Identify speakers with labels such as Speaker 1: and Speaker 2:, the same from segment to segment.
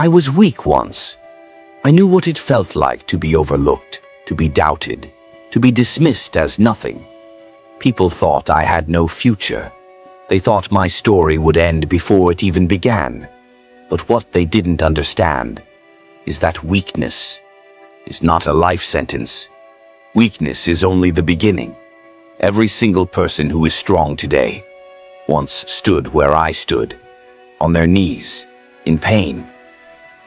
Speaker 1: I was weak once. I knew what it felt like to be overlooked, to be doubted, to be dismissed as nothing. People thought I had no future. They thought my story would end before it even began. But what they didn't understand is that weakness is not a life sentence. Weakness is only the beginning. Every single person who is strong today once stood where I stood, on their knees, in pain,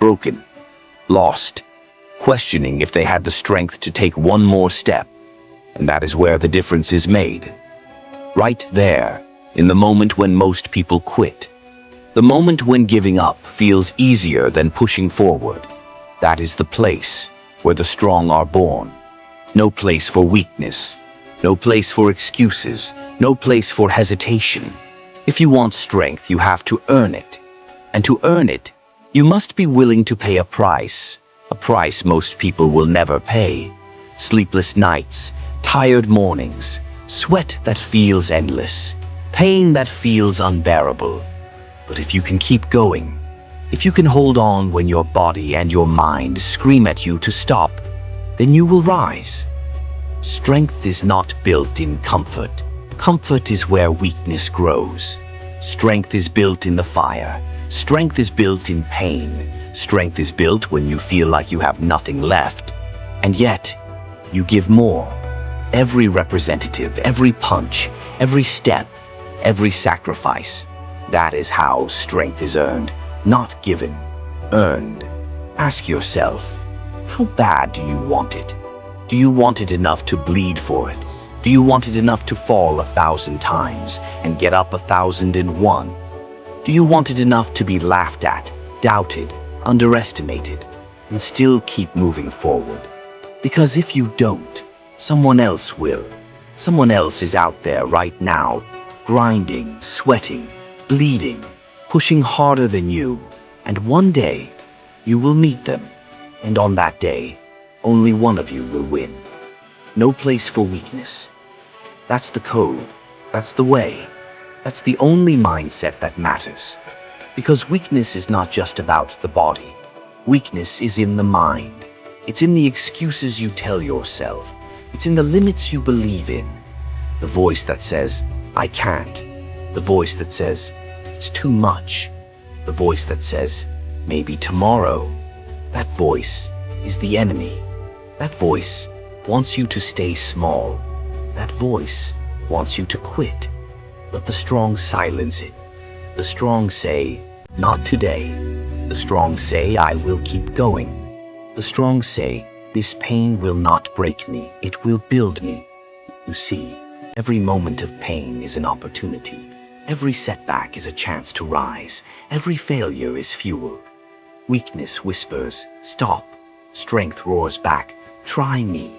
Speaker 1: broken, lost, questioning if they had the strength to take one more step. And that is where the difference is made. Right there, in the moment when most people quit. The moment when giving up feels easier than pushing forward. That is the place where the strong are born. No place for weakness. No place for excuses. No place for hesitation. If you want strength, you have to earn it. And to earn it, you must be willing to pay a price most people will never pay. Sleepless nights, tired mornings, sweat that feels endless, pain that feels unbearable. But if you can keep going, if you can hold on when your body and your mind scream at you to stop, then you will rise. Strength is not built in comfort. Comfort is where weakness grows. Strength is built in the fire. Strength is built in pain. Strength is built when you feel like you have nothing left. And yet, you give more. Every representative, every punch, every step, every sacrifice. That is how strength is earned, not given, earned. Ask yourself, how bad do you want it? Do you want it enough to bleed for it? Do you want it enough to fall 1,000 times and get up 1,001? Do you want it enough to be laughed at, doubted, underestimated, and still keep moving forward? Because if you don't, someone else will. Someone else is out there right now, grinding, sweating, bleeding, pushing harder than you. And one day, you will meet them. And on that day, only one of you will win. No place for weakness. That's the code. That's the way. That's the only mindset that matters. Because weakness is not just about the body. Weakness is in the mind. It's in the excuses you tell yourself. It's in the limits you believe in. The voice that says, I can't. The voice that says, it's too much. The voice that says, maybe tomorrow. That voice is the enemy. That voice wants you to stay small. That voice wants you to quit. But the strong silence it. The strong say, not today. The strong say, I will keep going. The strong say, this pain will not break me, it will build me. You see, every moment of pain is an opportunity. Every setback is a chance to rise. Every failure is fuel. Weakness whispers, stop. Strength roars back, try me.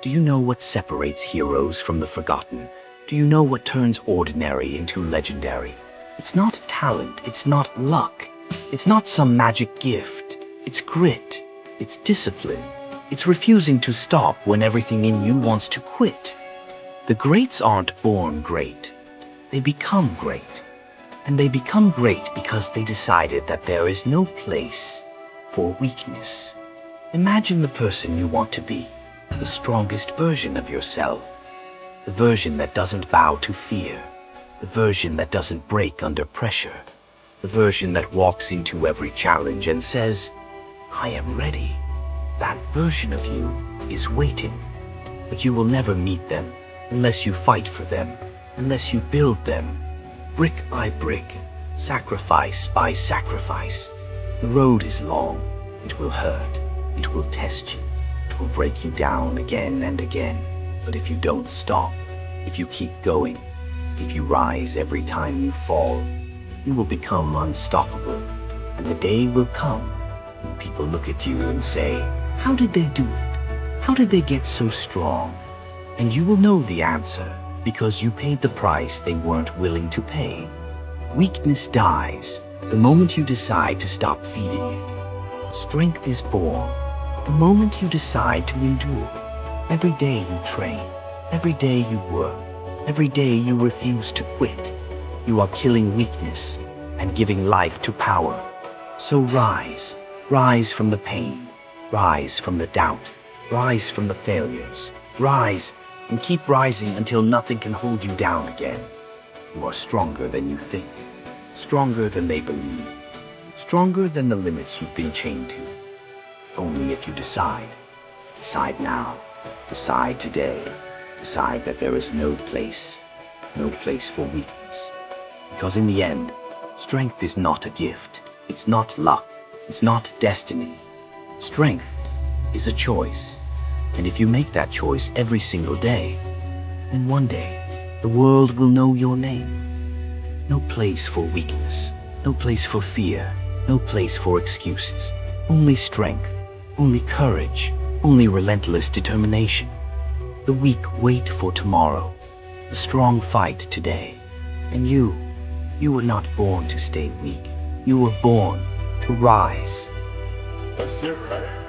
Speaker 1: Do you know what separates heroes from the forgotten? Do you know what turns ordinary into legendary? It's not talent, it's not luck. It's not some magic gift. It's grit. It's discipline. It's refusing to stop when everything in you wants to quit. The greats aren't born great. They become great. And they become great because they decided that there is no place for weakness. Imagine the person you want to be, the strongest version of yourself, the version that doesn't bow to fear, the version that doesn't break under pressure, the version that walks into every challenge and says, I am ready. That version of you is waiting, but you will never meet them unless you fight for them, unless you build them, brick by brick, sacrifice by sacrifice. The road is long, it will hurt, it will test you, it will break you down again and again. But if you don't stop, if you keep going, if you rise every time you fall, you will become unstoppable. And the day will come when people look at you and say, how did they do it? How did they get so strong? And you will know the answer because you paid the price they weren't willing to pay. Weakness dies the moment you decide to stop feeding it. Strength is born the moment you decide to endure. Every day you train, every day you work, every day you refuse to quit. You are killing weakness and giving life to power. So rise, rise from the pain, rise from the doubt, rise from the failures, rise and keep rising until nothing can hold you down again. You are stronger than you think, stronger than they believe, stronger than the limits you've been chained to. Only if you decide. Decide now. Decide today. Decide that there is no place for weakness. Because in the end, strength is not a gift. It's not luck. It's not destiny. Strength is a choice. And if you make that choice every single day, then one day the world will know your name. No place for weakness. No place for fear. No place for excuses. Only strength. Only courage. Only relentless determination. The weak wait for tomorrow. The strong fight today. And you were not born to stay weak. You were born to rise.
Speaker 2: That's it, right?